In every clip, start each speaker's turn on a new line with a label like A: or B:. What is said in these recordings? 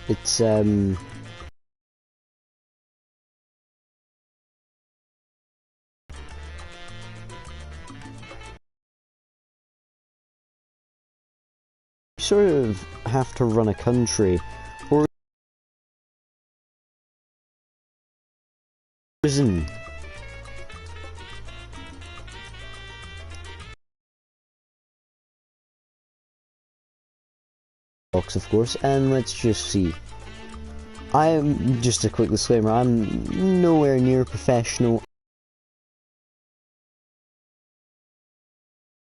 A: It's sort of have to run a country or prison. Of course, and let's just see. I'm just a quick disclaimer, I'm nowhere near professional.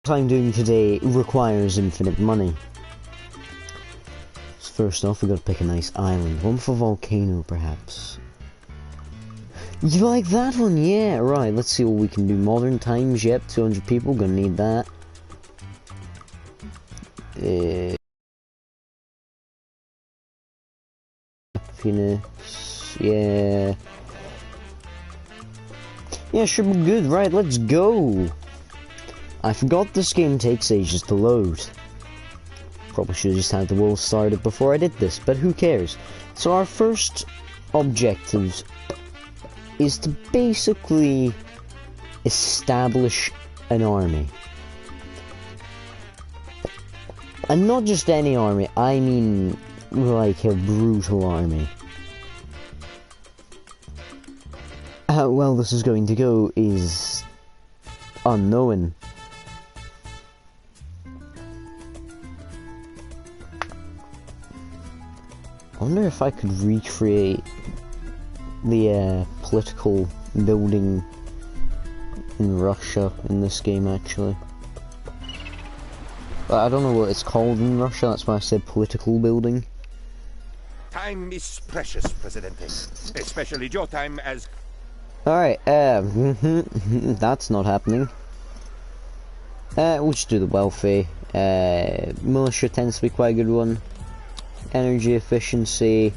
A: What I'm doing today requires infinite money. So first off, we gotta pick a nice island. One for volcano, perhaps. You like that one? Yeah, right, let's see what we can do. Modern times, yep, 200 people, gonna need that. Phoenix, yeah. Yeah, should be good, right, let's go! I forgot this game takes ages to load. Probably should have just had the world started before I did this, but who cares? So our first objective is to basically establish an army. And not just any army, I mean like a brutal army. How well this is going to go is unknown. I wonder if I could recreate the political building in Russia in this game, actually. I don't know what it's called in Russia, that's why I said political building.
B: Time is precious, Presidente. Especially your time as...
A: Alright, that's not happening. We'll just do the welfare. Militia tends to be quite a good one. Energy efficiency.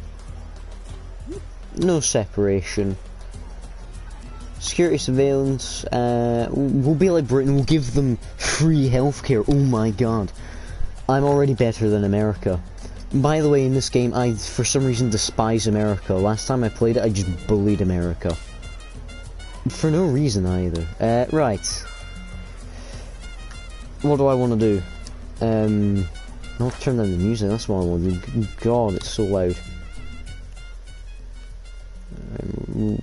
A: No separation. Security surveillance. We'll be like Britain, we'll give them free healthcare. Oh my god. I'm already better than America. By the way, in this game, I, for some reason, despise America. Last time I played it, I just bullied America. For no reason, either. Right. What do I want to do? Not turn down the music, that's what I want to do. God, it's so loud.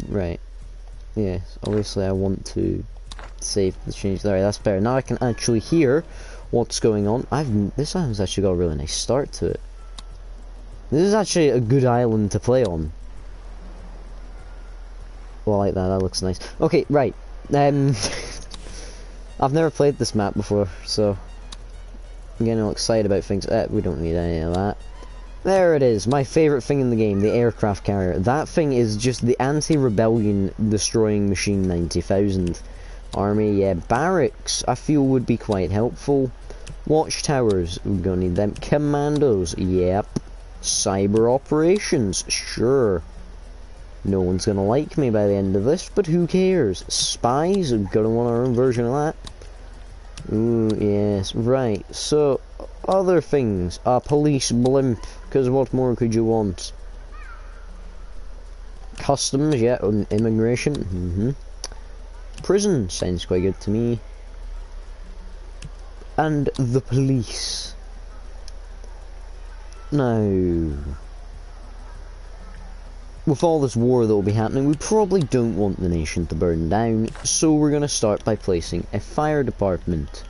A: Right. Yes, obviously I want to save the change. Alright, that's better. Now I can actually hear what's going on. This island's actually got a really nice start to it. This is actually a good island to play on. Well, I like that, that looks nice. Okay, right. I've never played this map before, so I'm getting all excited about things. We don't need any of that. There it is, my favourite thing in the game, the aircraft carrier. That thing is just the anti-rebellion destroying machine 90,000. Army, yeah. Barracks, I feel would be quite helpful. Watchtowers, we're gonna need them. Commandos, yep. Cyber operations, sure. No one's gonna like me by the end of this, but who cares? Spies, we're gonna want our own version of that. Ooh, yes, right. So, other things. A police blimp, because what more could you want? Customs, yeah, immigration, Prison, sounds quite good to me. And the police. Now, with all this war that will be happening, we probably don't want the nation to burn down, so we're going to start by placing a fire department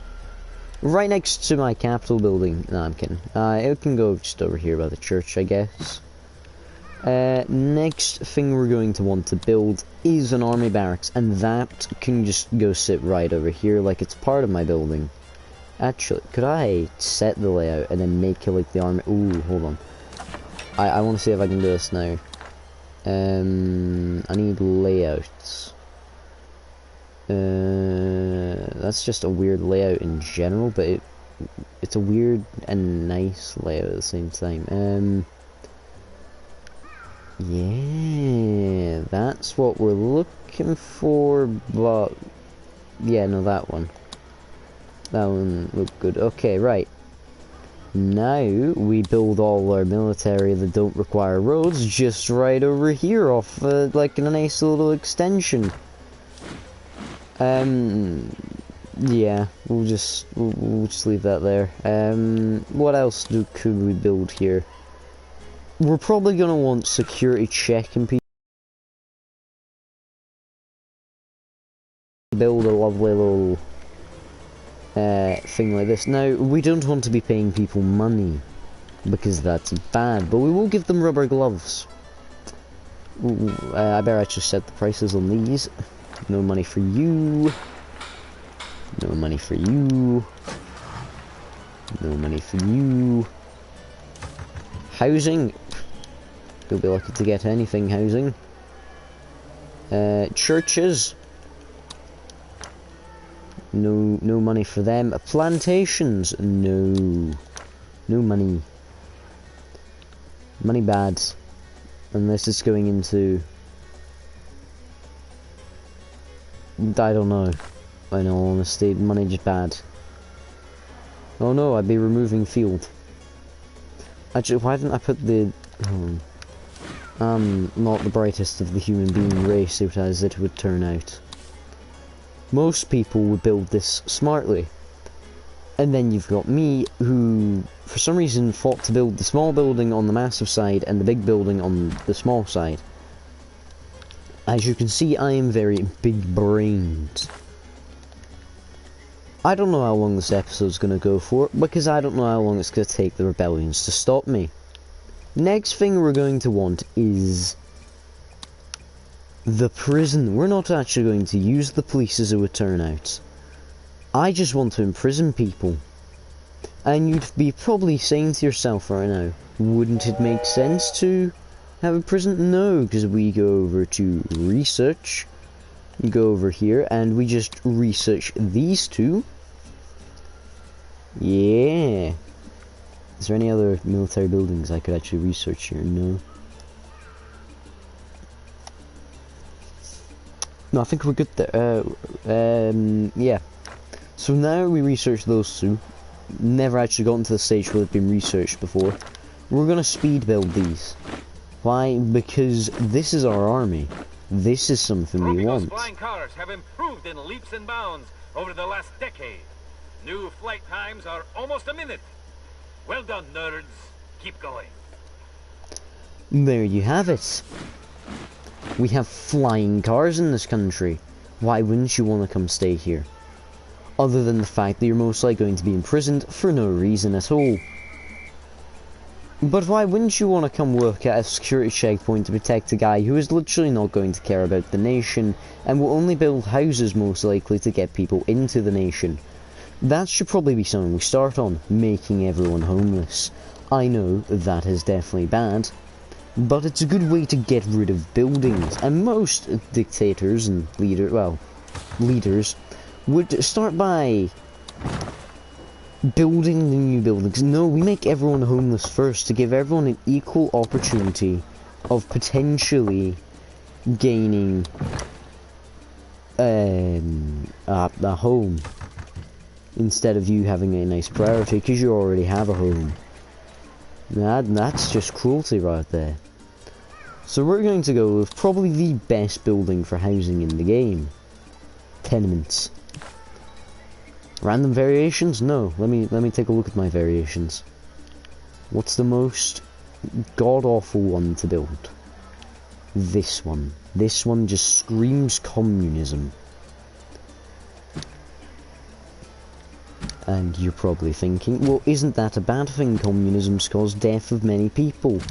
A: right next to my Capitol building. No, I'm kidding. It can go just over here by the church, I guess. Next thing we're going to want to build is an army barracks, and that can just go sit right over here like it's part of my building. Actually, could I set the layout and then make it like the army? Ooh, hold on. I want to see if I can do this now. I need layouts. That's just a weird layout in general, but it's a weird and nice layout at the same time. Yeah, that's what we're looking for, but yeah, no, that one. That one looked good. Okay, right. Now we build all our military that don't require roads just right over here off like in a nice little extension. Yeah, we'll just leave that there. What else could we build here? We're probably gonna want security checking people. Build a lovely little thing like this. Now, we don't want to be paying people money, because that's bad, but we will give them rubber gloves. Ooh, I better actually set the prices on these. No money for you. No money for you. No money for you. Housing. You'll be lucky to get anything housing. Churches. No money for them. Plantations. No money. Money bad. Unless it's going into... I don't know. In all honesty, money just bad. Oh no, I'd be removing field. Actually, why didn't I put the... not the brightest of the human being race as it would turn out. Most people would build this smartly. And then you've got me, who, for some reason, fought to build the small building on the massive side and the big building on the small side. As you can see, I am very big-brained. I don't know how long this episode's going to go for, because I don't know how long it's going to take the rebellions to stop me. Next thing we're going to want is... the prison. We're not actually going to use the police as it would turn out. I just want to imprison people. And you'd be probably saying to yourself right now, wouldn't it make sense to have a prison? No, because we go over to research, go over here, and we just research these two. Yeah. Is there any other military buildings I could actually research here? No. No, I think we're good there. Yeah. So now we research those two. Never actually gotten to the stage where they've been researched before. We're gonna speed build these. Why? Because this is our army. This is something we want.
C: Flying cars have improved in leaps and bounds over the last decade. New flight times are almost a minute. Well done, nerds. Keep going.
A: There you have it. We have flying cars in this country. Why wouldn't you want to come stay here? Other than the fact that you're most likely going to be imprisoned for no reason at all. But why wouldn't you want to come work at a security checkpoint to protect a guy who is literally not going to care about the nation and will only build houses most likely to get people into the nation? That should probably be something we start on, making everyone homeless. I know that is definitely bad, but it's a good way to get rid of buildings, and most dictators and leaders would start by building the new buildings. No, we make everyone homeless first to give everyone an equal opportunity of potentially gaining a home, instead of you having a nice priority because you already have a home. That's just cruelty right there. So we're going to go with probably the best building for housing in the game. Tenements. Random variations? No. Let me take a look at my variations. What's the most god-awful one to build? This one. This one just screams communism. And you're probably thinking, well, isn't that a bad thing? Communism's caused death of many people.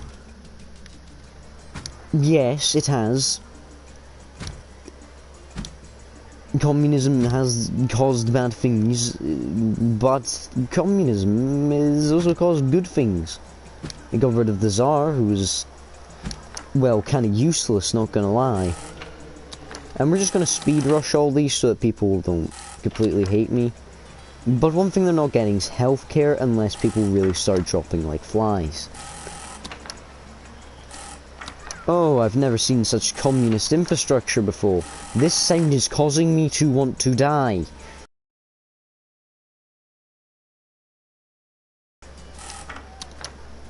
A: Yes, it has. Communism has caused bad things, but communism has also caused good things. It got rid of the Tsar, who was, well, kind of useless, not gonna lie. And we're just gonna speed rush all these so that people don't completely hate me. But one thing they're not getting is healthcare unless people really start dropping like flies. Oh, I've never seen such communist infrastructure before. This sound is causing me to want to die.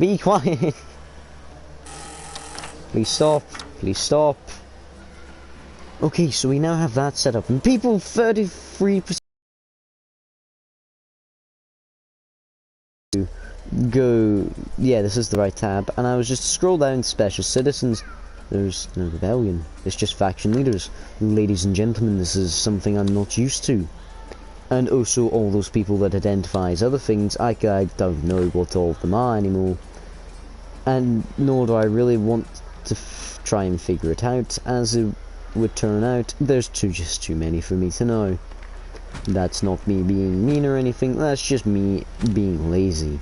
A: Be quiet. Please stop. Please stop. Okay, so we now have that set up, and people 33% go. Yeah, this is the right tab, and I was just scroll down special citizens. There's no rebellion. It's just faction leaders. Ladies and gentlemen, this is something I'm not used to. And also all those people that identify as other things, I don't know what all of them are anymore. And nor do I really want to try and figure it out. As it would turn out, there's just too many for me to know. That's not me being mean or anything, that's just me being lazy.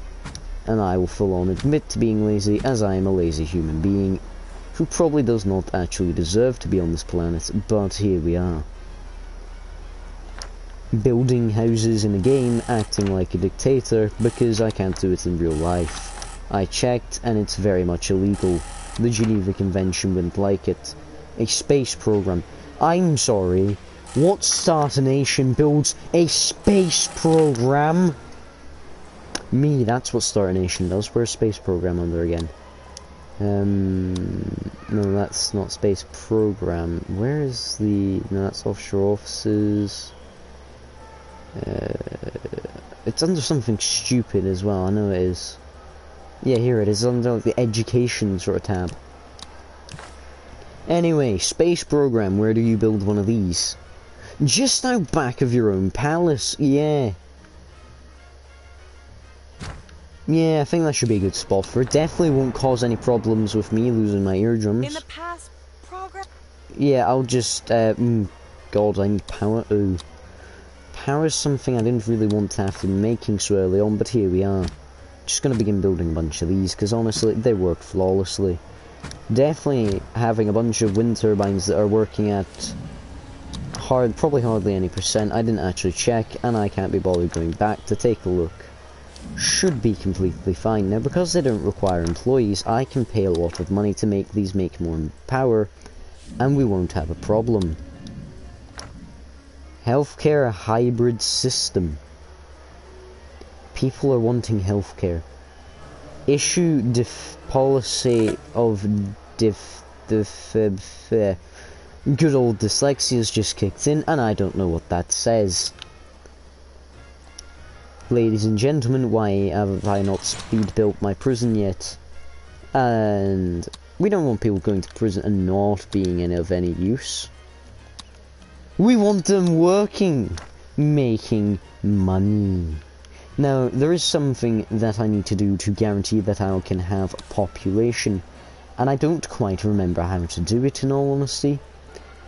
A: And I will full on admit to being lazy, as I am a lazy human being who probably does not actually deserve to be on this planet, but here we are. Building houses in a game, acting like a dictator, because I can't do it in real life. I checked, and it's very much illegal. The Geneva Convention wouldn't like it. A space program. I'm sorry, what starter nation builds a space program? Me, that's what starter nation does. We're a space program under again. No, that's not space program. Where is the... No, that's offshore offices. It's under something stupid as well, I know it is. Yeah, here it is, under like, the education sort of tab. Anyway, space program, where do you build one of these? Just out back of your own palace, yeah. Yeah, I think that should be a good spot for it. Definitely won't cause any problems with me losing my eardrums.
D: In the past program?
A: Yeah, I'll just, God, I need power. Ooh. Power is something I didn't really want to have to be making so early on, but here we are. Just gonna begin building a bunch of these, because honestly, they work flawlessly. Definitely having a bunch of wind turbines that are working at probably hardly any percent. I didn't actually check, and I can't be bothered going back to take a look. Should be completely fine. Now, because they don't require employees, I can pay a lot of money to make these make more power, and we won't have a problem. Healthcare hybrid system. People are wanting healthcare. Issue policy of good old dyslexia's just kicked in, and I don't know what that says. Ladies and gentlemen, why have I not speed built my prison yet? And we don't want people going to prison and not being of any use. We want them working, making money. Now, there is something that I need to do to guarantee that I can have a population, and I don't quite remember how to do it in all honesty,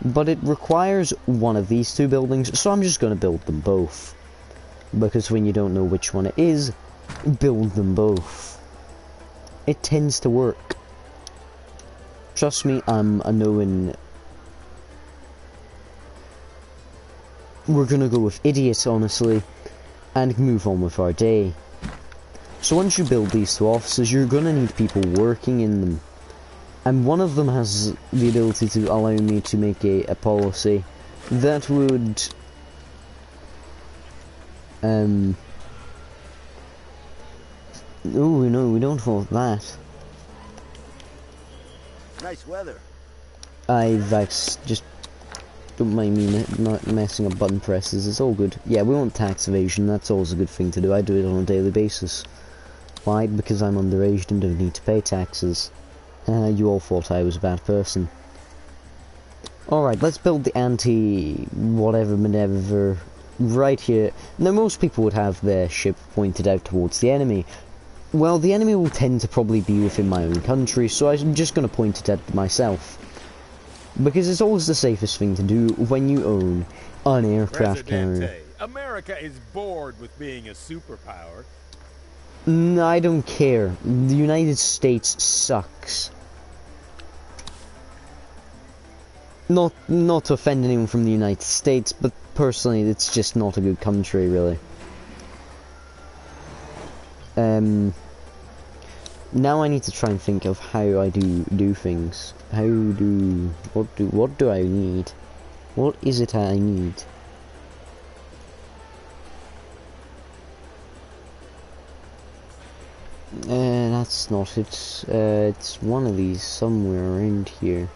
A: but it requires one of these two buildings, so I'm just going to build them both. Because when you don't know which one it is, build them both. It tends to work. Trust me, I'm a knowing... We're gonna go with idiots, honestly, and move on with our day. So once you build these two offices, you're gonna need people working in them. And one of them has the ability to allow me to make a policy that would... Oh no, we don't want that.
B: Nice weather.
A: Just don't mind me not messing up button presses, it's all good. Yeah, we want tax evasion, that's always a good thing to do. I do it on a daily basis. Why? Because I'm underaged and don't need to pay taxes. You all thought I was a bad person. Alright, let's build the anti-whatever right here. Now, most people would have their ship pointed out towards the enemy. Well, the enemy will tend to probably be within my own country, so I'm just going to point it at myself. Because it's always the safest thing to do when you own an aircraft carrier.
E: America is bored with being a superpower.
A: No, I don't care. The United States sucks. Not to offend anyone from the United States, but personally, it's just not a good country, really. Now I need to try and think of how I do things. What do I need? What is it I need? That's not it. It's one of these somewhere around here.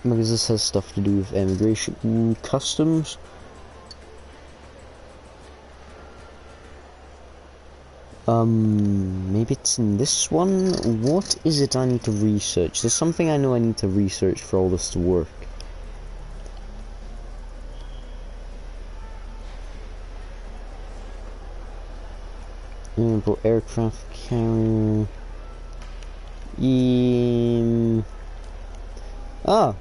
A: Because this has stuff to do with immigration, customs. Maybe it's in this one? What is it I need to research? There's something I know I need to research for all this to work. Import aircraft carrier.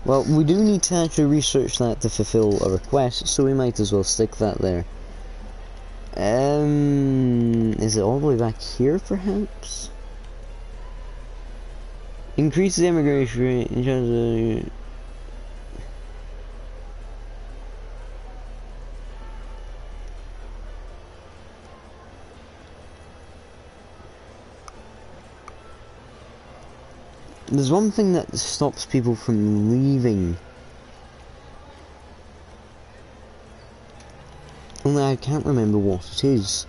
A: Well, we do need to actually research that to fulfill a request, so we might as well stick that there. Is it all the way back here, perhaps? Increase the immigration rate in terms of... There's one thing that stops people from leaving. Only I can't remember what it is.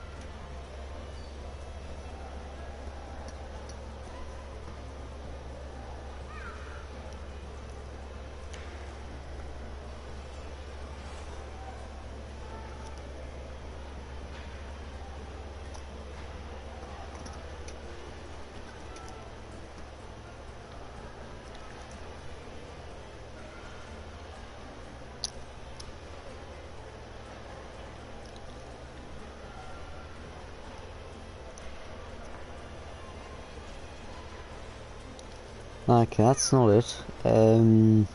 A: Okay, that's not it. God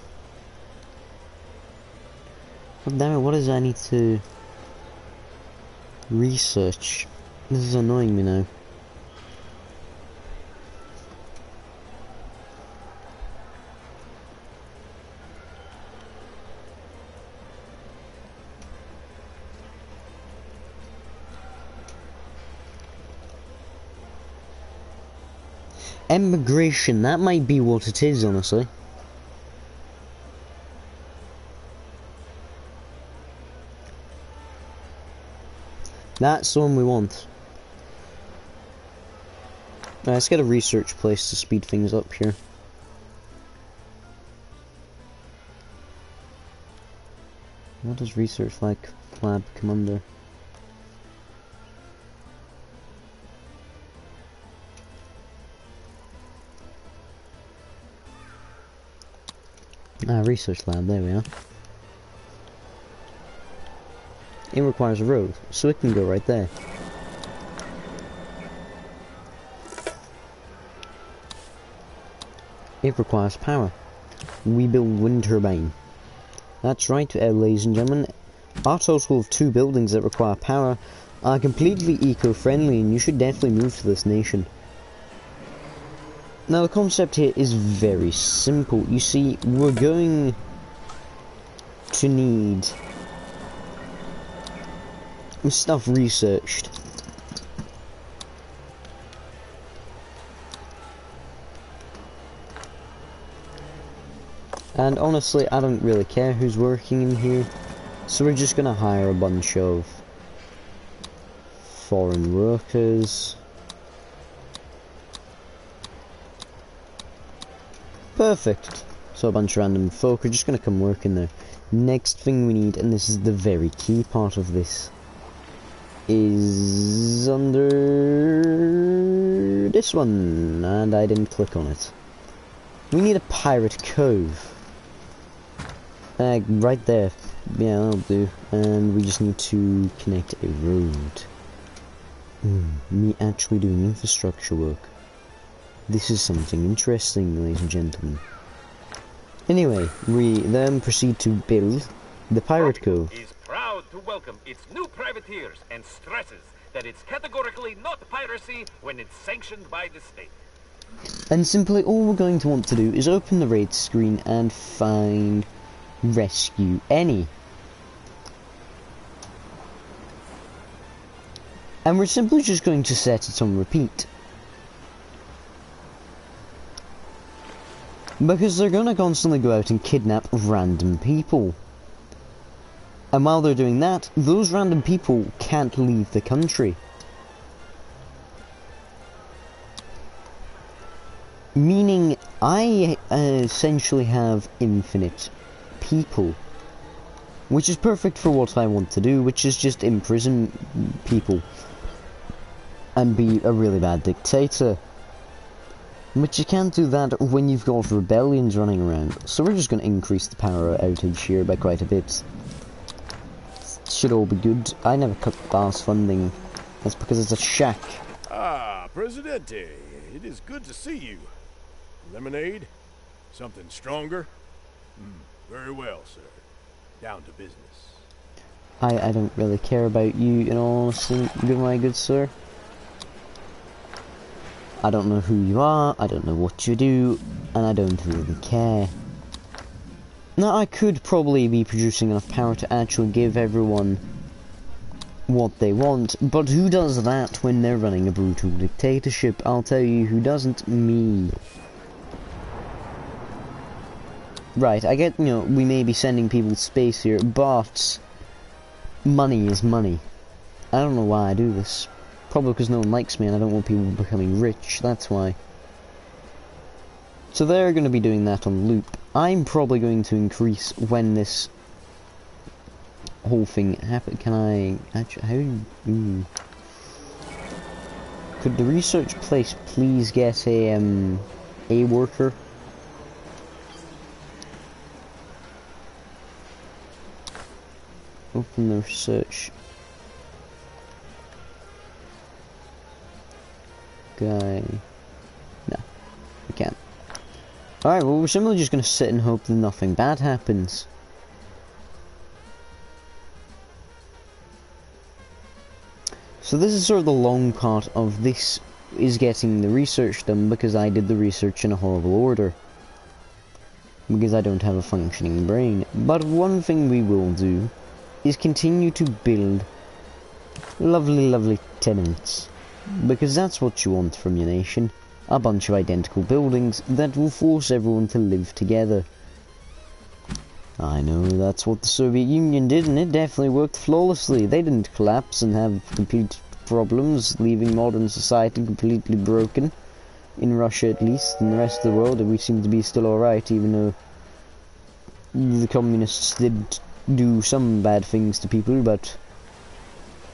A: damn it, what is it I need to research? This is annoying me now. Immigration, that might be what it is, honestly. That's the one we want. Right, let's get a research place to speed things up here. What does research like lab come under? Research lab, there we are. It requires a road, so it can go right there. It requires power. We build wind turbine. That's right, ladies and gentlemen. Our total of 2 buildings that require power are completely eco-friendly, and you should definitely move to this nation. Now the concept here is very simple. You see, we're going to need stuff researched. And honestly, I don't really care who's working in here, so we're just gonna hire a bunch of foreign workers. Perfect. So a bunch of random folk are just going to come work in there. Next thing we need, and this is the very key part of this, is under this one, and I didn't click on it. We need a pirate cove. Right there. Yeah, that'll do. And we just need to connect a road. Me actually doing infrastructure work. This is something interesting, ladies and gentlemen. Anyway, we then proceed to build the Pirate Cove.
C: Tropico is proud to welcome its new privateers and stresses that it's categorically not piracy when it's sanctioned by the state.
A: And simply all we're going to want to do is open the raid screen and find rescue any. And we're simply just going to set it on repeat. Because they're going to constantly go out and kidnap random people. And while they're doing that, those random people can't leave the country. Meaning, I essentially have infinite people. Which is perfect for what I want to do, which is just imprison people. And be a really bad dictator. But you can't do that when you've got rebellions running around. So we're just going to increase the power outage here by quite a bit. Should all be good. I never cut BAS funding. That's because it's a shack.
E: Ah, Presidente, it is good to see you. Lemonade? Something stronger? Very well, sir. Down to business.
A: I don't really care about you, in all honesty, my good sir. I don't know who you are, I don't know what you do, and I don't really care. Now, I could probably be producing enough power to actually give everyone what they want, but who does that when they're running a brutal dictatorship? I'll tell you who doesn't, me. Right, I get, you know, we may be sending people to space here, but money is money. I don't know why I do this. Probably because no one likes me and I don't want people becoming rich, that's why. So they're going to be doing that on loop. I'm probably going to increase when this whole thing happens. Can I actually, could the research place please get a worker? Open the research guy. No, we can't. Alright, well, we're simply just going to sit and hope that nothing bad happens. So this is sort of the long part of this, is getting the research done, because I did the research in a horrible order. Because I don't have a functioning brain. But one thing we will do is continue to build lovely, lovely tenements. Because that's what you want from your nation. A bunch of identical buildings that will force everyone to live together. I know that's what the Soviet Union did, and it definitely worked flawlessly. They didn't collapse and have complete problems, leaving modern society completely broken. In Russia at least. In the rest of the world we seem to be still alright, even though the communists did do some bad things to people, but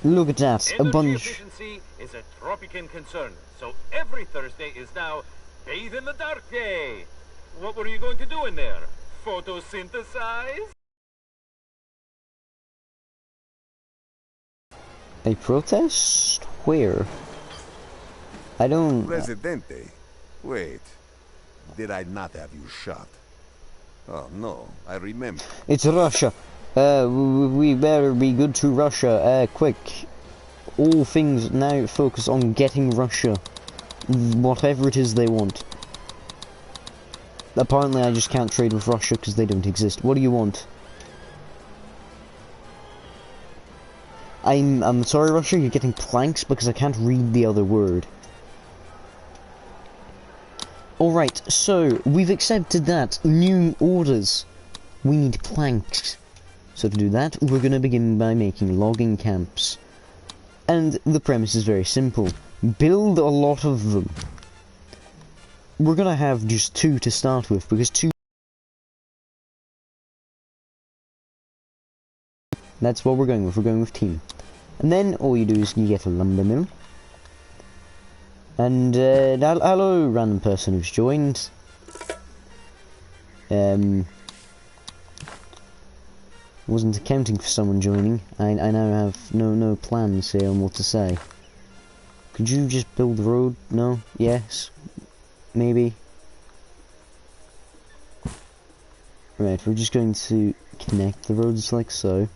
A: look at that, a bunch.
C: Efficiency is a Tropican concern, so every Thursday is now Bathe in the Dark Day. What were you going to do in there? Photosynthesize?
A: A protest? Where? I don't...
B: Presidente, wait. Did I not have you shot? Oh no, I remember.
A: It's Russia. We better be good to Russia. Quick. All things now focus on getting Russia whatever it is they want. Apparently I just can't trade with Russia because they don't exist. What do you want? I'm sorry, Russia, you're getting planks because I can't read the other word. Alright, so we've accepted that. New orders. We need planks. So to do that, we're going to begin by making logging camps. And the premise is very simple. Build a lot of them. We're going to have just 2 to start with, because 2... That's what we're going with. We're going with team. And then all you do is you get a lumber mill. And, hello, random person who's joined. Wasn't accounting for someone joining. I now have no plans here on what to say. Could you just build the road? No? Yes? Maybe? Right, we're just going to connect the roads like so,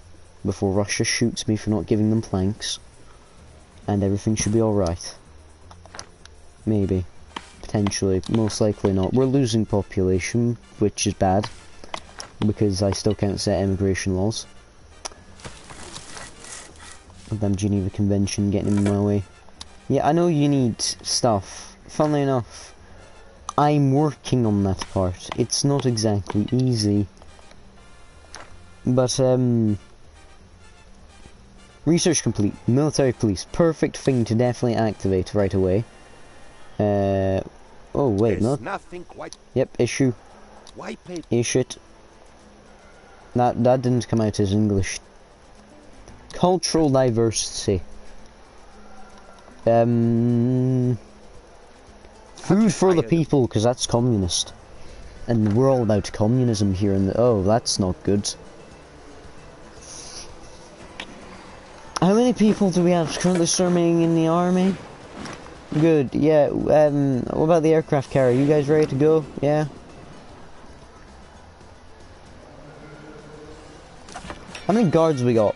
A: before Russia shoots me for not giving them planks. And everything should be alright. Maybe. Potentially. Most likely not. We're losing population, which is bad. Because I still can't set immigration laws. Damn Geneva Convention getting in my way. Yeah, I know you need stuff. Funnily enough, I'm working on that part. It's not exactly easy. But, research complete. Military police. Perfect thing to definitely activate right away. Oh wait,
B: There's
A: no.
B: nothing quite.
A: Yep, issue.
B: Why pay?
A: Ishit. That didn't come out as English. Cultural diversity. Food for the people, because that's communist. And we're all about communism here in the... Oh, that's not good. How many people do we have currently serving in the army? Good, yeah. What about the aircraft carrier? You guys ready to go? Yeah? How many guards we got?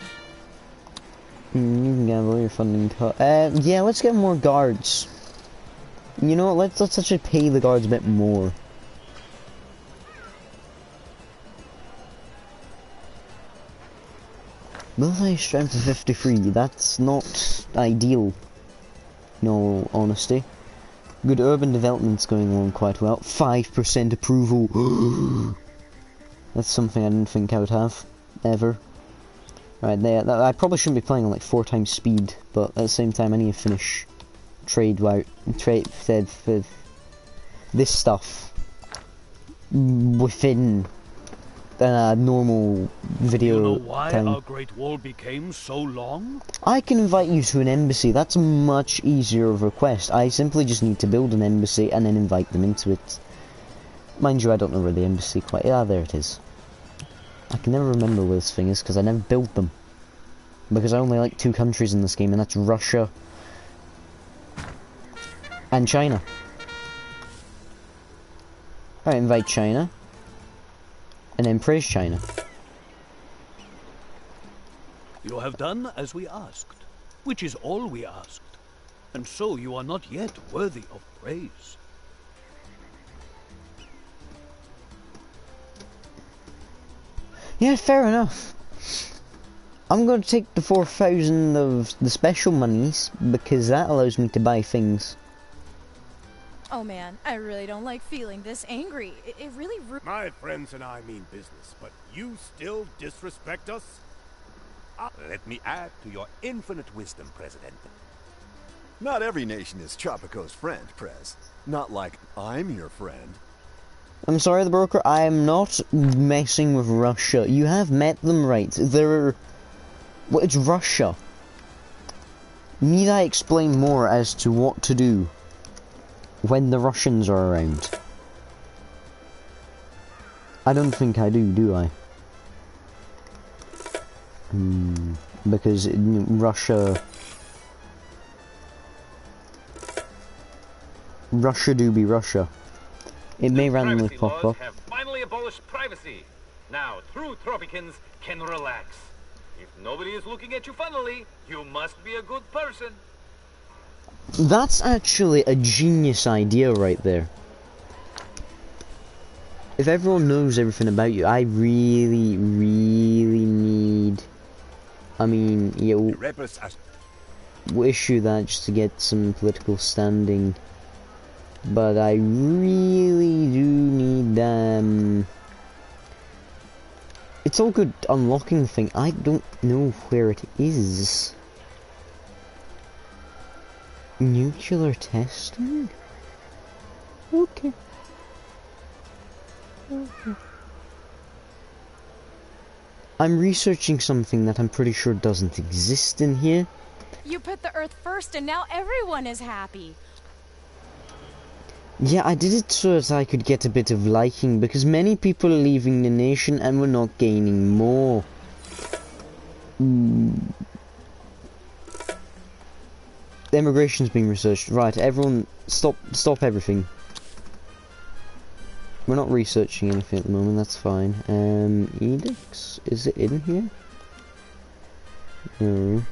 A: You can gamble your funding cut. Yeah, let's get more guards. You know what, let's actually pay the guards a bit more. Military strength of 53, that's not ideal. No honesty. Good urban development's going along quite well. 5% approval. That's something I didn't think I would have. Ever. Right, there. I probably shouldn't be playing on like 4 times speed, but at the same time I need to finish this stuff within normal video.
D: You know why
A: time.
D: our Great Wall became so long?
A: I can invite you to an embassy. That's a much easier of a request. I simply just need to build an embassy and then invite them into it. Mind you, I don't know where the embassy quite... Ah, there it is. I can never remember where this thing is because I never built them. Because I only like 2 countries in this game, and that's Russia and China. Alright, invite China. And then praise China.
D: You have done as we asked, which is all we asked. And so you are not yet worthy of praise.
A: Yeah, fair enough. I'm going to take the 4,000 of the special monies, because that allows me to buy things.
F: Oh man, I really don't like feeling this angry. It really
E: My friends and I mean business, but you still disrespect us?
B: Let me add to your infinite wisdom, President. Not every nation is Tropico's friend, Prez. Not like I'm your friend.
A: I'm sorry, the broker, I am not messing with Russia. You have met them right. They're... Well, it's Russia. Need I explain more as to what to do when the Russians are around? I don't think I do I? Because Russia do be Russia. It may randomly
C: Privacy
A: pop
C: laws
A: up.
C: have finally abolished privacy. Now, true Tropicans can relax. If nobody is looking at you funnily, you must be a good person.
A: That's actually a genius idea right there. If everyone knows everything about you, I really need... I mean, yeah, we'll issue that just to get some political standing. But I really do need, It's all good unlocking the thing. I don't know where it is. Nuclear testing? Okay. I'm researching something that I'm pretty sure doesn't exist in here.
F: You put the Earth first and now everyone is happy.
A: Yeah, I did it so that I could get a bit of liking, because many people are leaving the nation and we're not gaining more. Immigration's being researched. Right, everyone, stop everything. We're not researching anything at the moment, that's fine. Edicts? Is it in here? No.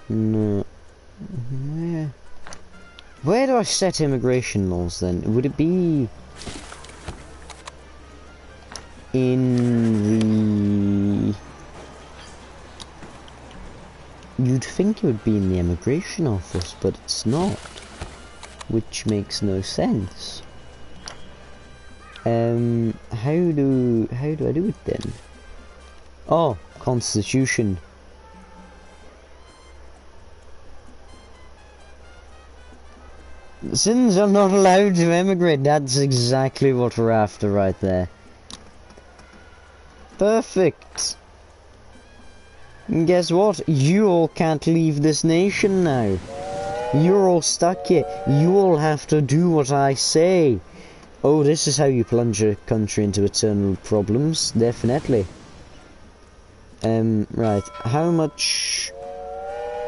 A: No. Where do I set immigration laws then? Would it be in the... You'd think it would be in the immigration office, but it's not. Which makes no sense. How do I do it then? Oh, Constitution. Citizens are not allowed to emigrate. That's exactly what we're after right there. Perfect. And guess what? You all can't leave this nation now. You're all stuck here. You all have to do what I say. Oh, this is how you plunge a country into eternal problems. Definitely. Right. How much...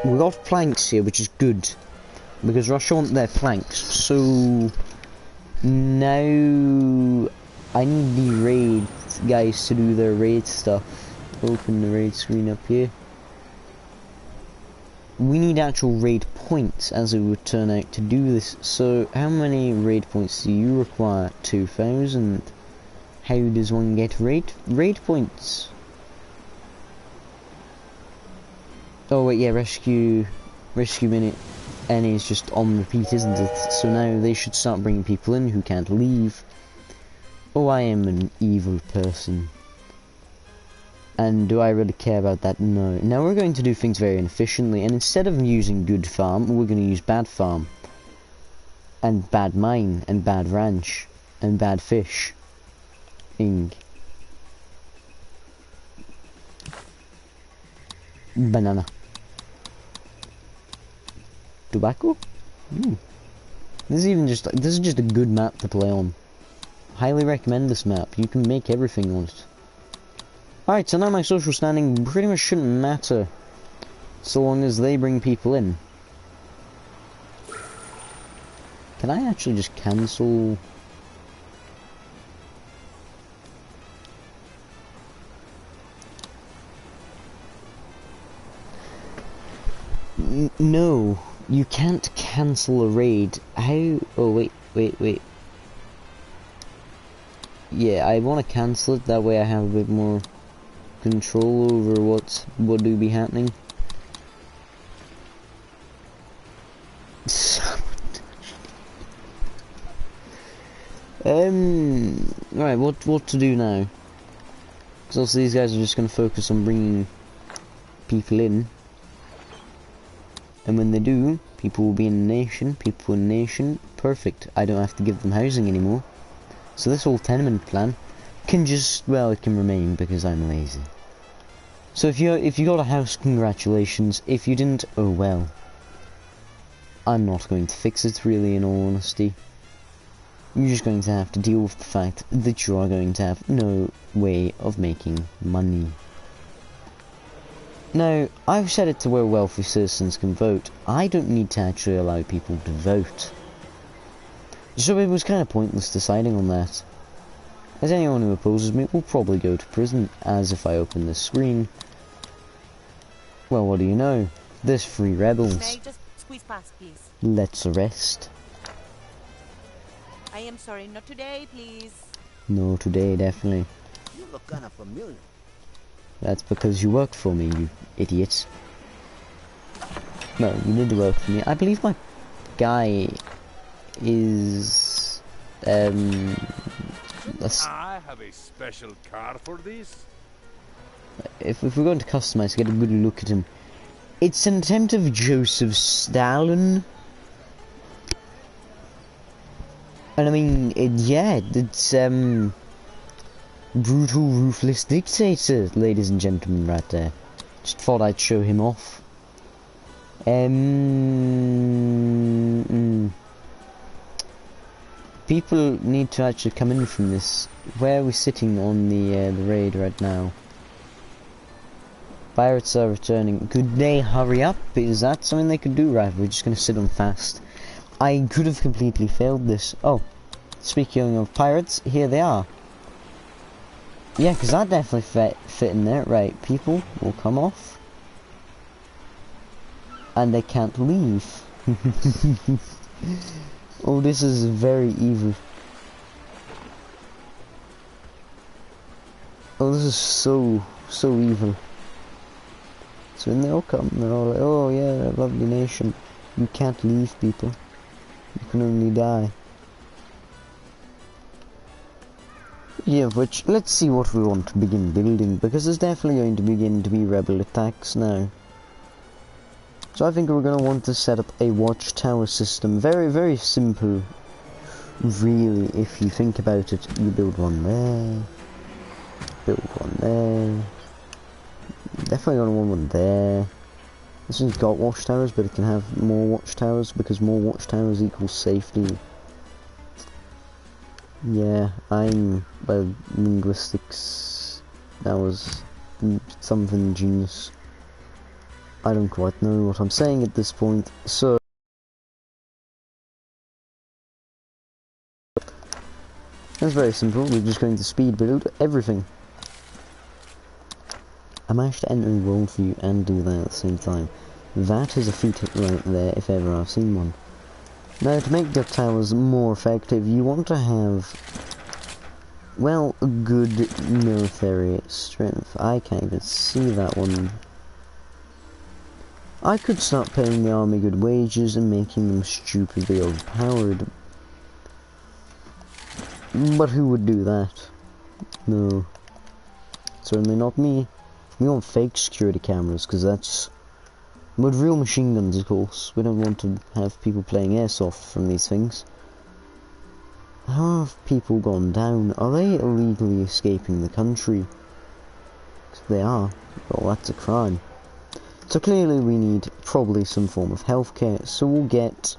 A: We got planks here, which is good. Because Russia want their planks. So... Now... I need the raid guys to do their raid stuff. Open the raid screen up here. We need actual raid points, as it would turn out, to do this. So, how many raid points do you require? 2,000. How does one get raid points? Oh wait, yeah, rescue minute N is just on repeat, isn't it? So now they should start bringing people in who can't leave. Oh, I am an evil person. And do I really care about that? No. Now we're going to do things very inefficiently, and instead of using good farm, we're going to use bad farm. And bad mine, and bad ranch, and bad fish. Banana. Tobacco? This is just a good map to play on. Highly recommend this map. You can make everything on it. Alright, so now my social standing pretty much shouldn't matter, so long as they bring people in. Can I actually just cancel? No, you can't cancel a raid. How? Oh, wait. Yeah, I want to cancel it, that way I have a bit more control over what would be happening. Right, what to do now? Because also these guys are just going to focus on bringing people in, and when they do, people will be in the nation. People in the nation, perfect. I don't have to give them housing anymore. So this whole tenement plan can just, well, it can remain because I'm lazy. So if you got a house, congratulations. If you didn't, oh well. I'm not going to fix it, really, in all honesty. You're just going to have to deal with the fact that you are going to have no way of making money. Now, I've set it to where wealthy citizens can vote. I don't need to actually allow people to vote. So it was kind of pointless deciding on that. As anyone who opposes me will probably go to prison, as if I open this screen, well, what do you know? There's 3 rebels.
G: May I just squeeze past, please?
A: Let's arrest.
G: I am sorry, not today, please.
A: No, today, definitely.
H: You look kind of familiar.
A: That's because you worked for me, you idiots. No, you did work for me. I believe my guy is
E: I have a special car for this.
A: if we're going to customize, get a good look at him. It's an attempt of Joseph Stalin. And I mean, it's brutal, ruthless dictator, ladies and gentlemen, right there. Just thought I'd show him off. People need to actually come in from this. Where are we sitting on the raid right now? Pirates are returning. Could they hurry up? Is that something they could do? Right, we're just going to sit on fast. I could have completely failed this. Oh, speaking of pirates, here they are. Yeah, because that definitely fit in there. Right, people will come off. And they can't leave. Oh, this is very evil. Oh, this is so evil. So when they all come, they're all like, oh yeah, lovely nation. You can't leave, people. You can only die. Yeah, which, let's see what we want to begin building, because there's definitely going to begin to be rebel attacks now. So I think we're going to want to set up a watchtower system. Very, very simple. Really, if you think about it, you build one there. Build one there. Definitely going to want one there. This one's got watchtowers, but it can have more watchtowers, because more watchtowers equals safety. Yeah, well, linguistics, that was something genius. I don't quite know what I'm saying at this point, so... That's very simple, we're just going to speed build everything. I managed to enter a world view and do that at the same time. That is a feat right there, if ever I've seen one. Now, to make your towers more effective, you want to have, well, a good military strength. I can't even see that one. I could start paying the army good wages and making them stupidly overpowered. But who would do that? No. Certainly not me. We want fake security cameras, because that's... But real machine guns, of course. We don't want to have people playing airsoft from these things. How have people gone down? Are they illegally escaping the country? If they are, well, that's a crime. So clearly we need probably some form of healthcare, so we'll get...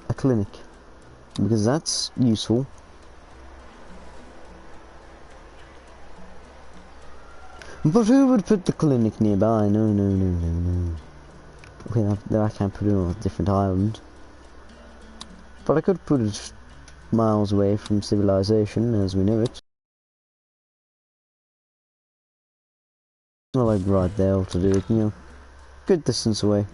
A: a clinic. Because that's useful. But who would put the clinic nearby? No, no, no, no, no. Okay, I can't put it on a different island. But I could put it miles away from civilization as we know it. Not like right there to do it, you know. Good distance away.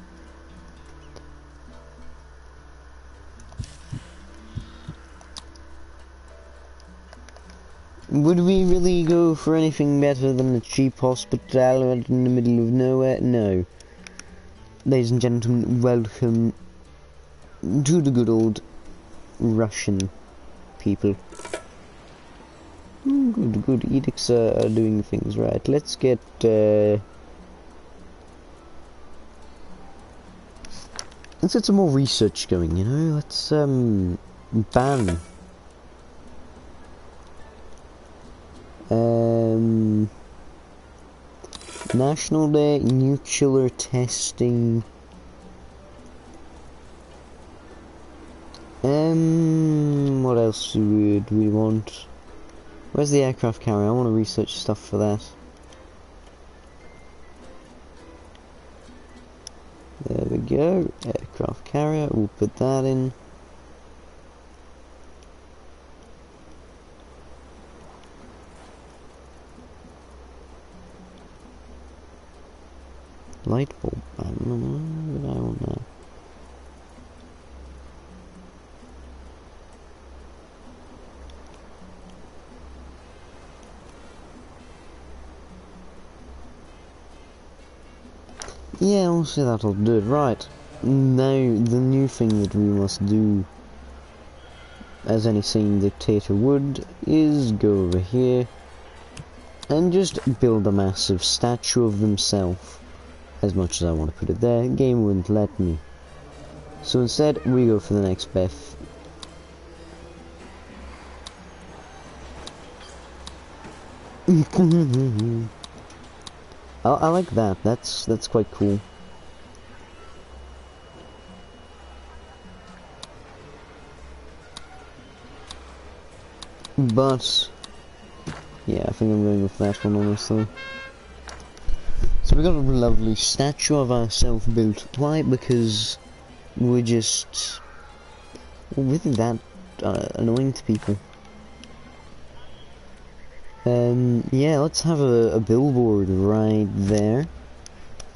A: Would we really go for anything better than a cheap hospital out in the middle of nowhere? No. Ladies and gentlemen, welcome to the good old Russian people. Good, good. Edicts are doing things right. Let's get... let's get some more research going, you know? Let's, ban... National Day, nuclear testing. What else would we want? Where's the aircraft carrier? I want to research stuff for that. There we go. Aircraft carrier, we'll put that in. Light bulb. I don't know what I want now. Yeah, honestly that'll do it. Right. Now, the new thing that we must do, as any sane dictator would, is go over here and just build a massive statue of themselves. As much as I want to put it there, the game wouldn't let me. So instead, we go for the next best. I like that. That's quite cool. But yeah, I think I'm going with that one honestly. So we got a lovely statue of ourselves built. Why? Because we're just really that annoying to people. Yeah, let's have a billboard right there.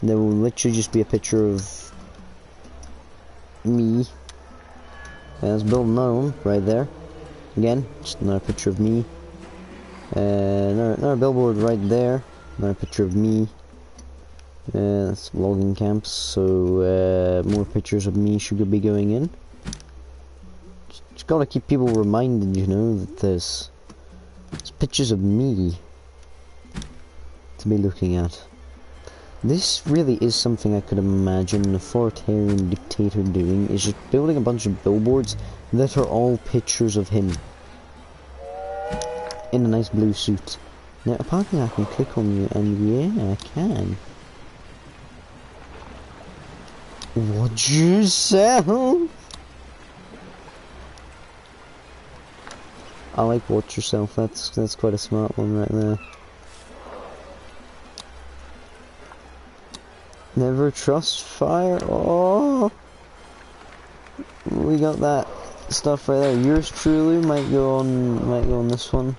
A: There will literally just be a picture of me. Let's build another one right there. Again, just another picture of me. Another billboard right there. Another picture of me. That's logging camps, so more pictures of me should be going in. Just gotta keep people reminded, you know, that there's pictures of me. to be looking at. This really is something I could imagine an authoritarian dictator doing, is just building a bunch of billboards that are all pictures of him. In a nice blue suit. Now apparently I can click on you, and yeah, I can. What'd you sell? I like watch yourself, that's quite a smart one right there. Never trust fire. Oh, we got that stuff right there. Yours truly might go on this one.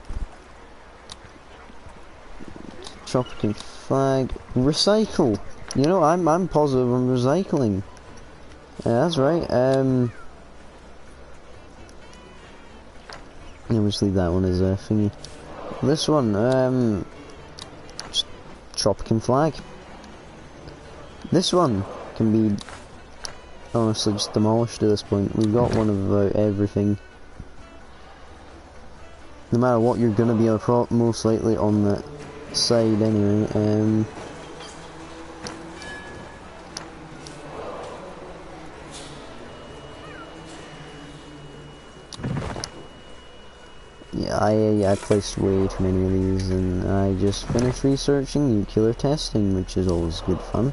A: Tropico flag. Recycle. You know, I'm positive on recycling. Yeah, that's right. Yeah, we'll just leave that one as a thingy. This one, Tropican flag. This one can be honestly just demolished at this point. We've got one of about everything. No matter what, you're gonna be most likely on that side anyway. Yeah, I placed way too many of these, and I just finished researching nuclear testing, which is always good fun.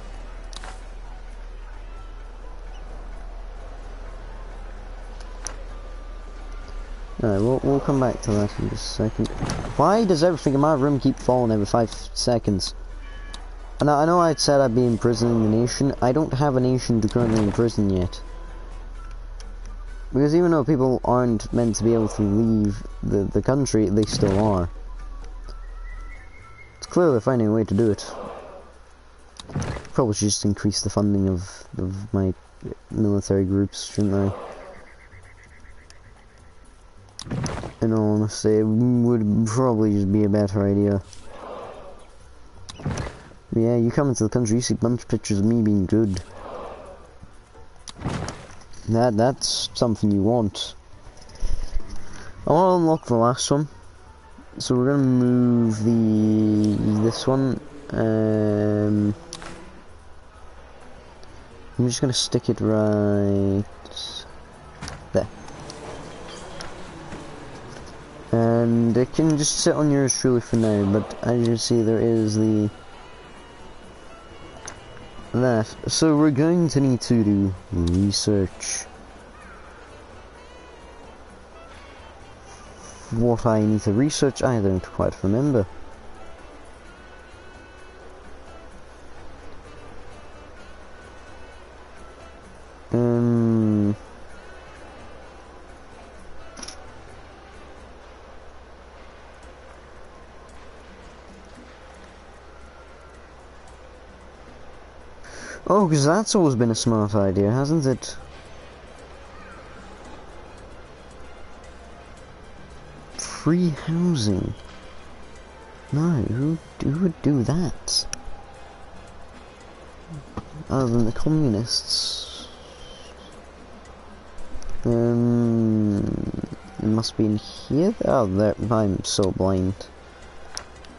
A: Alright, we'll come back to that in just a second. Why does everything in my room keep falling every 5 seconds? And I know I said I'd be imprisoning the nation. I don't have a nation to currently imprison yet. Because even though people aren't meant to be able to leave the country, they still are. It's clearly finding a way to do it. Probably should just increase the funding of my military groups, shouldn't I? In all honesty, it would probably just be a better idea. Yeah, you come into the country, you see a bunch of pictures of me being good. That's something you want. I want to unlock the last one, so we're gonna move this one. I'm just gonna stick it right there, and it can just sit on yours truly for now. But as you see, there is that. So we're going to need to do research. What I need to research, I don't quite remember. Oh, because that's always been a smart idea, hasn't it? Free housing. No, who would do that? Other than the communists. It must be in here? Oh, there, I'm so blind.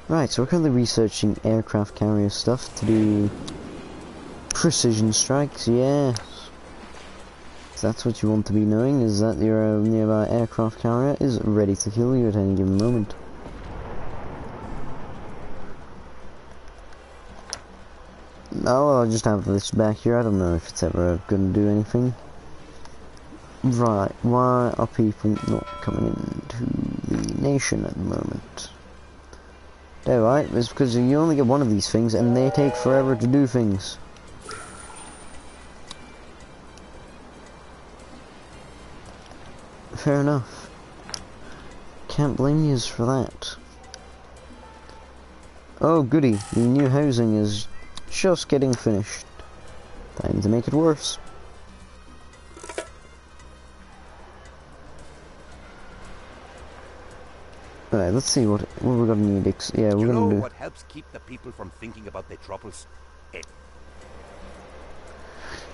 A: Right, so we're currently researching aircraft carrier stuff to do precision strikes, yes. So that's what you want to be knowing, is that your nearby aircraft carrier is ready to kill you at any given moment. Oh, I'll just have this back here. I don't know if it's ever going to do anything. Right, why are people not coming into the nation at the moment? Alright, it's because you only get one of these things and they take forever to do things. Fair enough. Can't blame yous for that. Oh goody, the new housing is just getting finished. Time to make it worse. Alright, let's see what we're gonna need. Yeah, we're gonna do.
I: What helps keep the people from thinking about their troubles?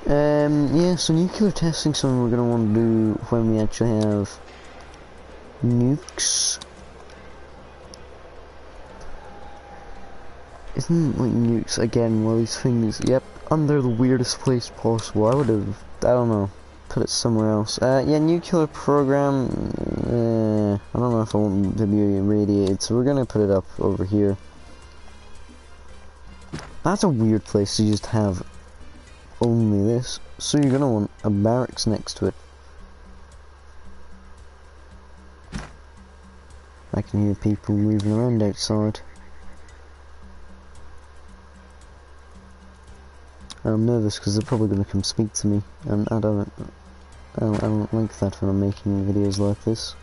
A: Yeah, so nuclear testing is something we're gonna want to do when we actually have nukes. Isn't like nukes again one of these things? Yep, under the weirdest place possible. I would have, I don't know, put it somewhere else. Yeah, nuclear program. I don't know if I want them to be irradiated, so we're gonna put it up over here. That's a weird place to just have only this. So you're gonna want a barracks next to it. I can hear people moving around outside. I'm nervous because they're probably going to come speak to me, and I don't like that when I'm making videos like this.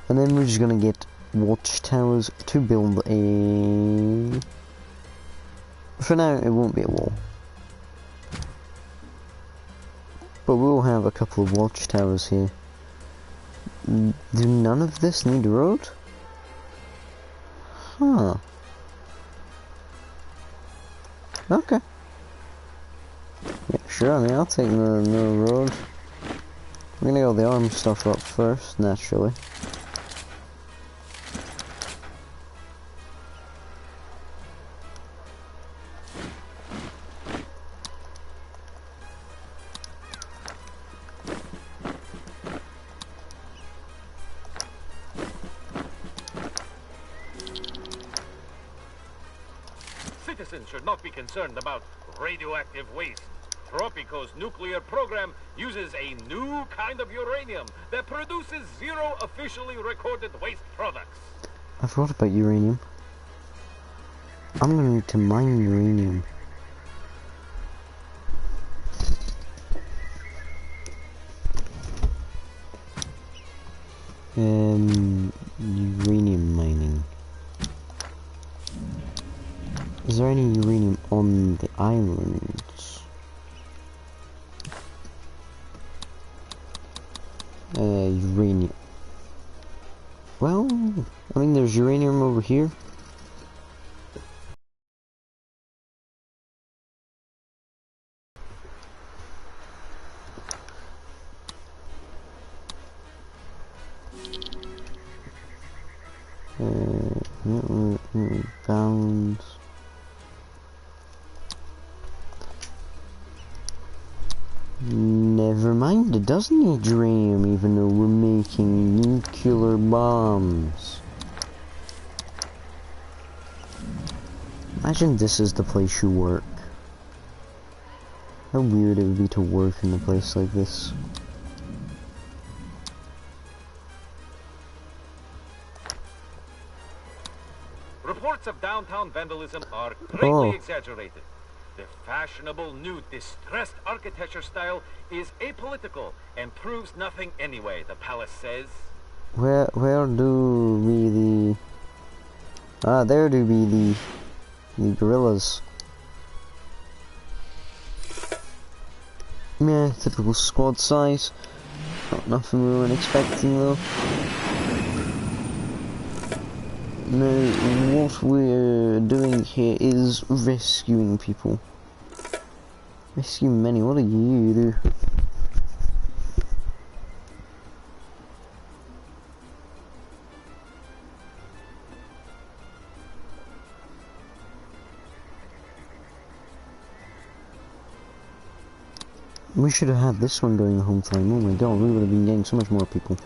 A: And then we're just going to get watchtowers to build a... For now, it won't be a wall. But we'll have a couple of watchtowers here. Do none of this need a road? Huh. Okay. Yeah, sure, I mean, I'll take the road. We're gonna get all the arm stuff up first, naturally.
C: Citizens should not be concerned about radioactive waste. Tropico's nuclear program uses a new kind of uranium that produces 0 officially recorded waste products.
A: I forgot about uranium. I'm gonna need to mine uranium. Uranium mining. Is there any uranium on the islands? Uranium. Well, I mean, there's uranium over here. Bounds. Never mind, it doesn't need uranium even though we're making nuclear bombs. Imagine this is the place you work. How weird it would be to work in a place like this.
C: Reports of downtown vandalism are greatly exaggerated. The fashionable new distressed architecture style is apolitical and proves nothing anyway, the palace says.
A: Where do be the... Ah, there do be the gorillas. Yeah, typical squad size. Not nothing we weren't expecting though. No, what we're doing here is rescuing people. Rescue many, what do you do? We should have had this one going the whole time. Oh my god, we would have been getting so much more people.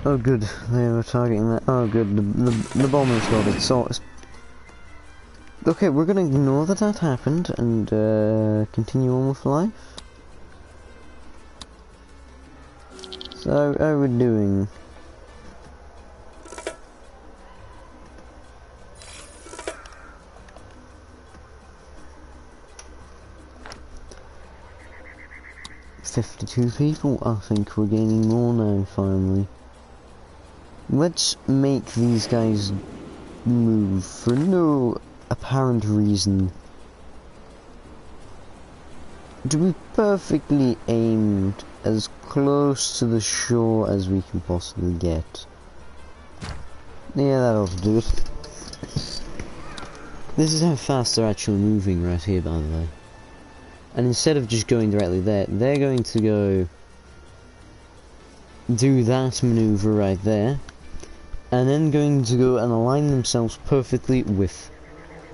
A: Oh good, they were targeting that. Oh good, the bomber's got it. So it's... Okay, we're gonna ignore that happened and continue on with life. So how are we doing? $52 people. I think we're gaining more now finally. Let's make these guys move for no apparent reason. To be perfectly aimed as close to the shore as we can possibly get. Yeah, that'll do it. This is how fast they're actually moving right here, by the way. And instead of just going directly there, they're going to go do that maneuver right there, and then going to go and align themselves perfectly with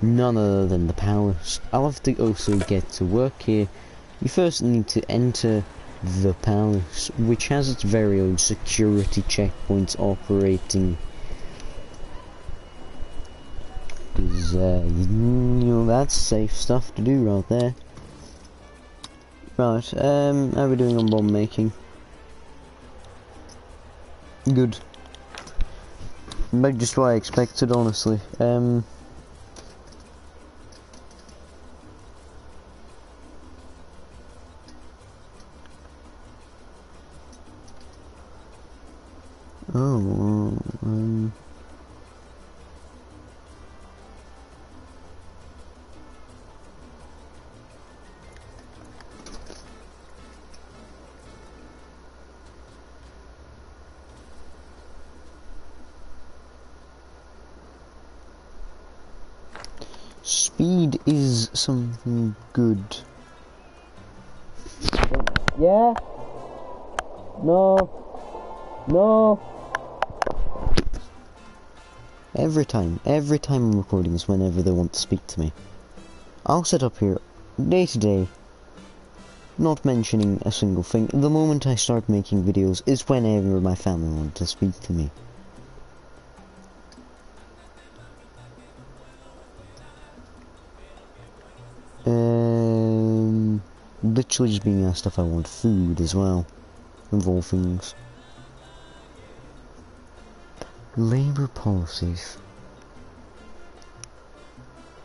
A: none other than the palace. I'll have to also get to work here. You first need to enter the palace, which has its very own security checkpoints operating. Because, you know, that's safe stuff to do right there. Right, how are we doing on bomb making? Good. About just what I expected, honestly. Speed is something good. Yeah? No. No. Every time I'm recording is whenever they want to speak to me. I'll sit up here day to day, not mentioning a single thing. The moment I start making videos is whenever my family want to speak to me. Literally just being asked if I want food as well, of all things. Labour policies.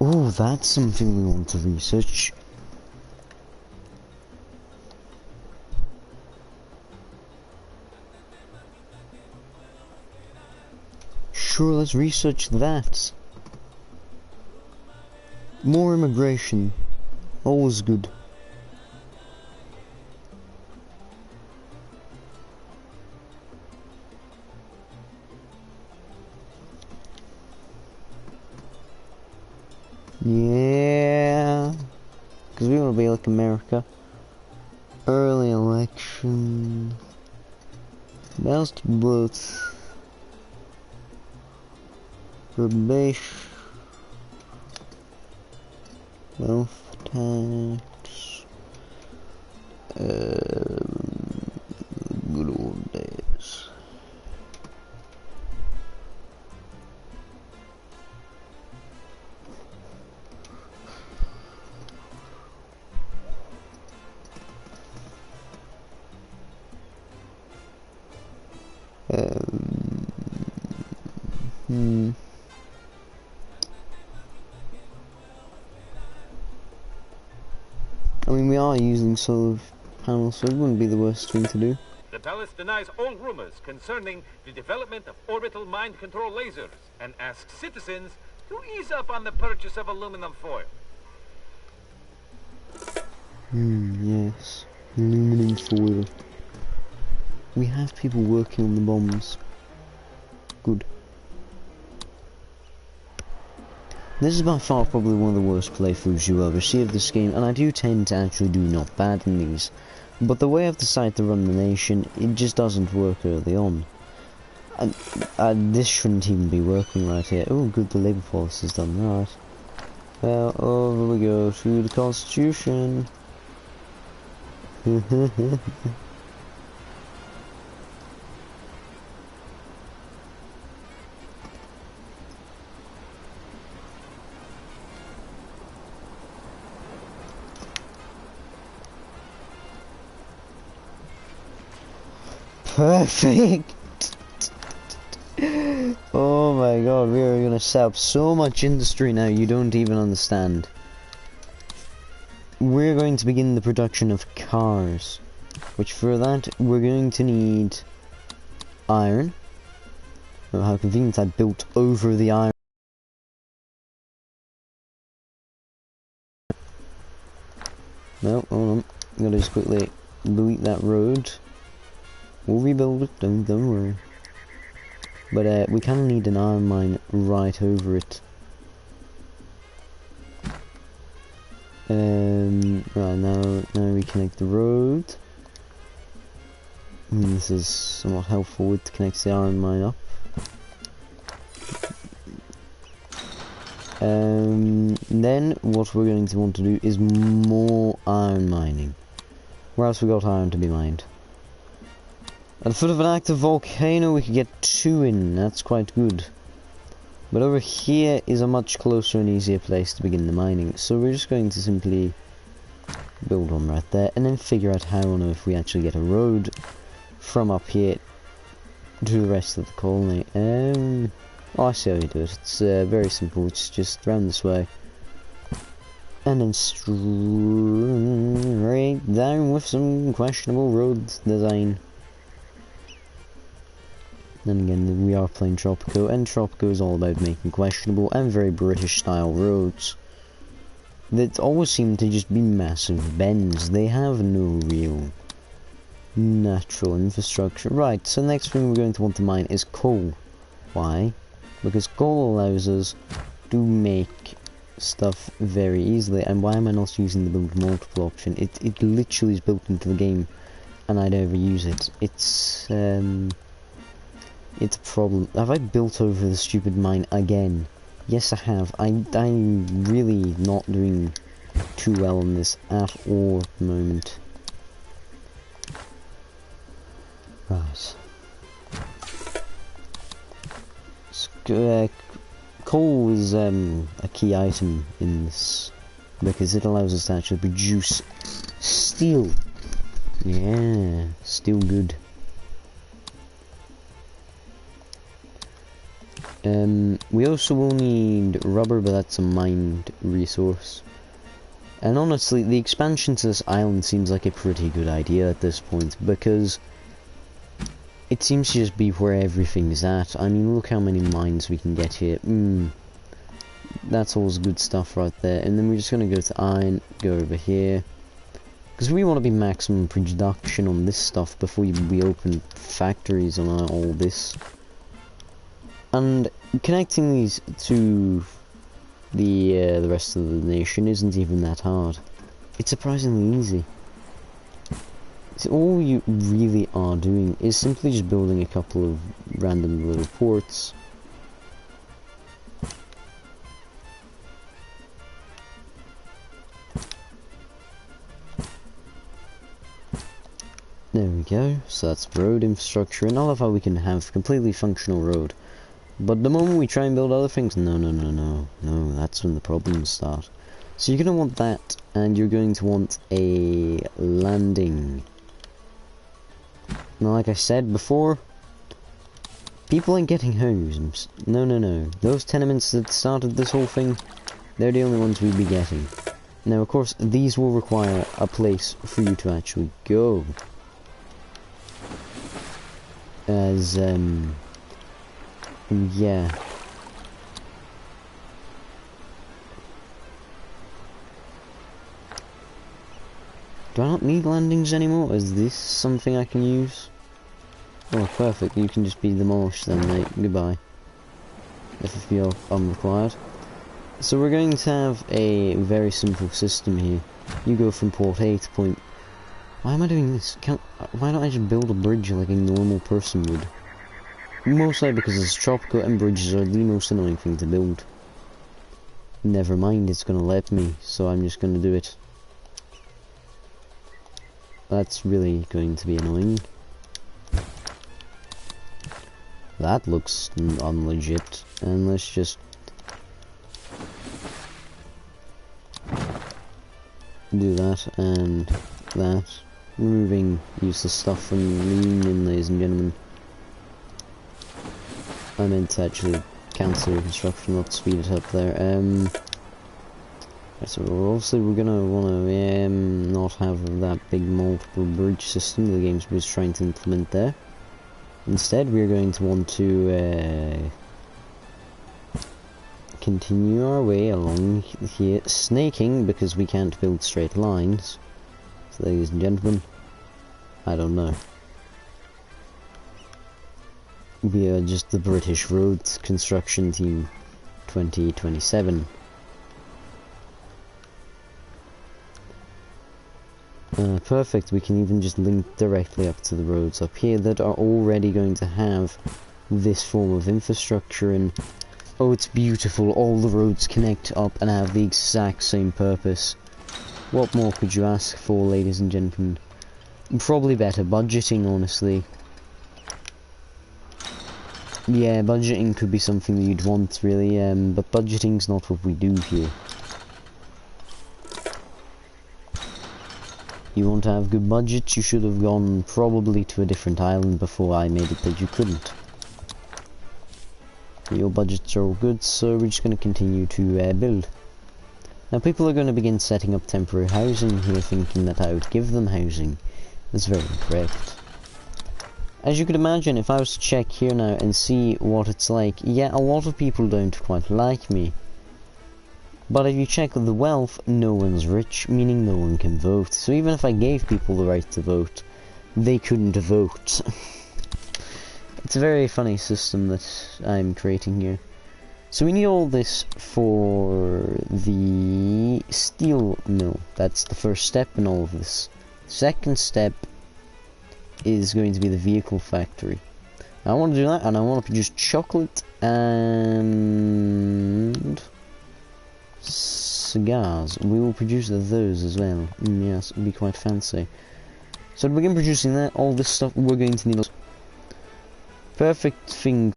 A: Oh, that's something we want to research. Sure, let's research that. More immigration. Always good. Yeah, because we want to be like America. Early election. Best votes. Probation. Wealth tax. Good old days. I mean, we are using solar panels, so it wouldn't be the worst thing to do.
C: The palace denies all rumors concerning the development of orbital mind control lasers and asks citizens to ease up on the purchase of aluminum foil.
A: Yes. Aluminum foil. We have people working on the bombs. Good. This is by far probably one of the worst playthroughs you will ever see of this game, and I do tend to actually do not bad in these. But the way I've decided to run the nation, it just doesn't work early on. And this shouldn't even be working right here. Oh good, the labour policy is done, right. Well, over we go to the Constitution. Perfect! Oh my god, we are gonna set up so much industry now you don't even understand. We're going to begin the production of cars, which for that we're going to need iron. Oh, how convenient, I built over the iron. No, hold on, I'm gonna just quickly delete that road. We'll rebuild it, don't worry. But we kind of need an iron mine right over it. Right, now we connect the road. And this is somewhat helpful. It connects the iron mine up. Then what we're going to want to do is more iron mining. Where else we got iron to be mined? At the foot of an active volcano we could get 2 in, that's quite good. But over here is a much closer and easier place to begin the mining, so we're just going to simply build one right there, and then figure out how on earth we actually get a road from up here to the rest of the colony. Oh, I see how you do it. It's very simple. It's just round this way, and then straight down with some questionable road design. Then again, we are playing Tropico, and Tropico is all about making questionable and very British style roads that always seem to just be massive bends. They have no real natural infrastructure. Right, so next thing we're going to want to mine is coal. Why? Because coal allows us to make stuff very easily. And why am I not using the build multiple option? It literally is built into the game, and I never use it. It's a problem. Have I built over the stupid mine again? Yes, I have. I'm really not doing too well on this at all at the moment. Right. Coal is a key item in this, because it allows us to actually produce steel. Yeah, steel good. We also will need rubber, but that's a mined resource. And honestly, the expansion to this island seems like a pretty good idea at this point, because it seems to just be where everything's at. I mean, look how many mines we can get here. That's always good stuff right there. And then we're just going to go to iron, go over here, because we want to be maximum production on this stuff before we open factories on all this. And connecting these to the rest of the nation isn't even that hard. It's surprisingly easy. So all you really are doing is simply just building a couple of random little ports. There we go. So that's road infrastructure, and I love how we can have completely functional road. But the moment we try and build other things, no, that's when the problems start. So you're going to want that, and you're going to want a landing. Now, like I said before, people ain't getting homes. No. Those tenements that started this whole thing, they're the only ones we'd be getting. Now, of course, these will require a place for you to actually go. As, yeah. Do I not need landings anymore? Is this something I can use? Oh, perfect. You can just be demolished then, mate. Goodbye. If you're unrequired. So we're going to have a very simple system here. You go from port A to point... Why am I doing this? Why don't I just build a bridge like a normal person would? Mostly because it's tropical and bridges are the most annoying thing to build. Never mind, it's gonna let me, so I'm just gonna do it. That's really going to be annoying. That looks unlegit, and let's just do that and that. Removing useless stuff from the Union, ladies and gentlemen. I meant to actually cancel construction, not speed it up there. So obviously we're gonna wanna not have that big multiple bridge system the games was trying to implement there. Instead, we're going to want to continue our way along here, snaking because we can't build straight lines. So, ladies and gentlemen, I don't know. We are just the British Roads Construction Team 2027. Perfect, we can even just link directly up to the roads up here that are already going to have this form of infrastructure, and oh, it's beautiful, all the roads connect up and have the exact same purpose. What more could you ask for, ladies and gentlemen? Probably better budgeting, honestly. Yeah, budgeting could be something that you'd want, really, but budgeting's not what we do here. You want to have good budgets, you should have gone probably to a different island before I made it that you couldn't. Your budgets are all good, so we're just going to continue to build. Now people are going to begin setting up temporary housing here, thinking that I would give them housing. That's very incorrect. As you could imagine, if I was to check here now and see what it's like, yeah, a lot of people don't quite like me. But if you check the wealth, no one's rich, meaning no one can vote. So even if I gave people the right to vote, they couldn't vote. It's a very funny system that I'm creating here. So we need all this for the steel mill. That's the first step in all of this. Second step is going to be the vehicle factory. I want to do that, and I want to produce chocolate and cigars. We will produce those as well. Yes, it'll be quite fancy. So to begin producing that, all this stuff, we're going to need a perfect thing.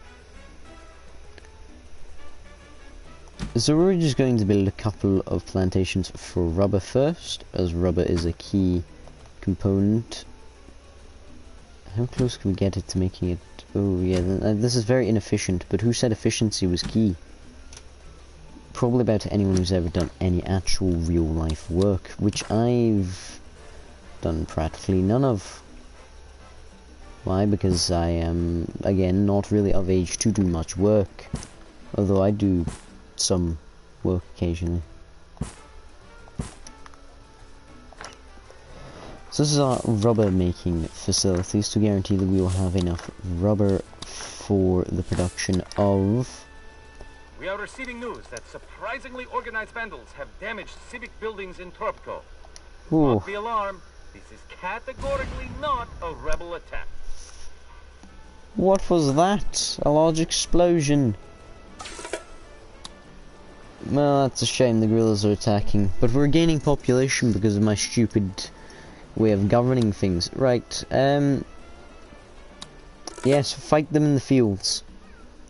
A: So we're just going to build a couple of plantations for rubber first, as rubber is a key component. How close can we get it to making it? Oh yeah, this is very inefficient, but who said efficiency was key? Probably about anyone who's ever done any actual real life work, which I've done practically none of. Why? Because I am, again, not really of age to do much work, although I do some work occasionally. So this is our rubber making facilities to guarantee that we will have enough rubber for the production of...
C: We are receiving news that surprisingly organized vandals have damaged civic buildings in Tropico.
A: Ooh.
C: Not be alarmed, this is categorically not a rebel attack.
A: What was that? A large explosion. Well, that's a shame, the guerrillas are attacking. But we're gaining population because of my stupid way of governing things. Right, yes, fight them in the fields.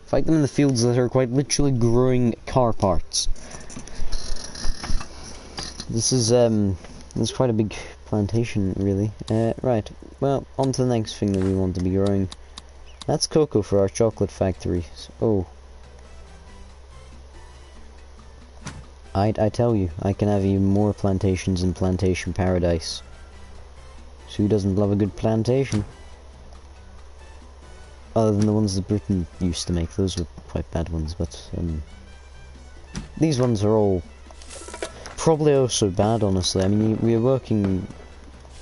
A: Fight them in the fields that are quite literally growing car parts. This is quite a big plantation, really. Right, well, on to the next thing that we want to be growing. That's cocoa for our chocolate factory. Oh. I tell you, I can have even more plantations in Plantation Paradise. So who doesn't love a good plantation? Other than the ones that Britain used to make, those were quite bad ones, but these ones are all probably also bad, honestly. I mean, we are working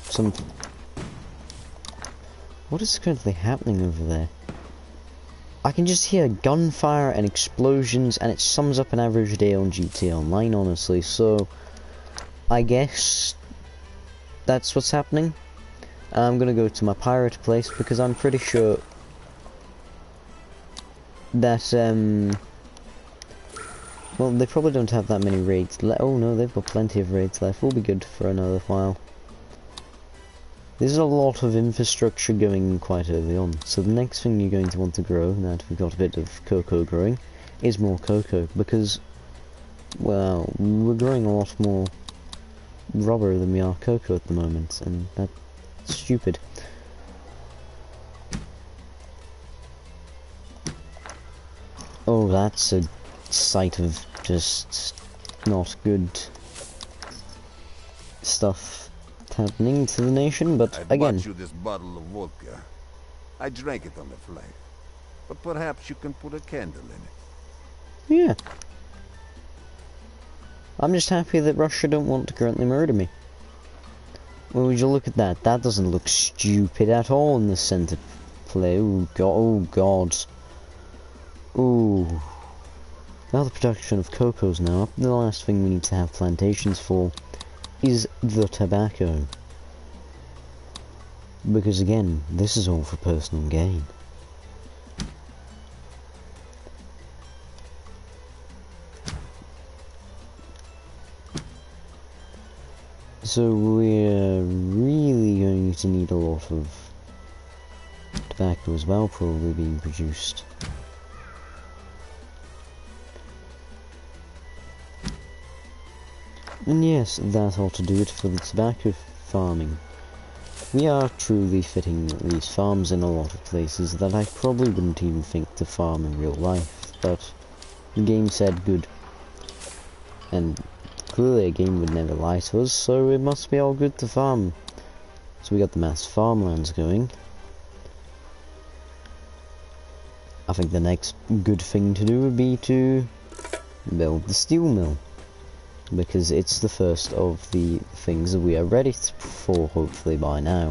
A: some... What is currently happening over there? I can just hear gunfire and explosions, and it sums up an average day on GTA Online, honestly, so I guess that's what's happening. I'm gonna go to my pirate place, because I'm pretty sure that, well, they probably don't have that many raids oh no, they've got plenty of raids left. We'll be good for another while. There's a lot of infrastructure going quite early on, so the next thing you're going to want to grow, now that we've got a bit of cocoa growing, is more cocoa, because, well, we're growing a lot more rubber than we are cocoa at the moment, and that's stupid. Oh, that's a sight of just not good stuff happening to the nation, but again...
B: I bought you this bottle of vodka. I drank it on the flight. But perhaps you can put a candle in it.
A: Yeah. I'm just happy that Russia don't want to currently murder me. Well, would you look at that? That doesn't look stupid at all in the center play. Oh god, oh god. Ooh. Now the production of cocoa's now up. The last thing we need to have plantations for is the tobacco. Because again, this is all for personal gain. So we're really going to need a lot of tobacco as well, probably being produced. And yes, that ought to do it for the tobacco farming. We are truly fitting these farms in a lot of places that I probably wouldn't even think to farm in real life, but the game said good. And clearly a game would never lie to us, so it must be all good to farm. So we got the mass farmlands going. I think the next good thing to do would be to build the steel mill, because it's the first of the things that we are ready for, hopefully by now.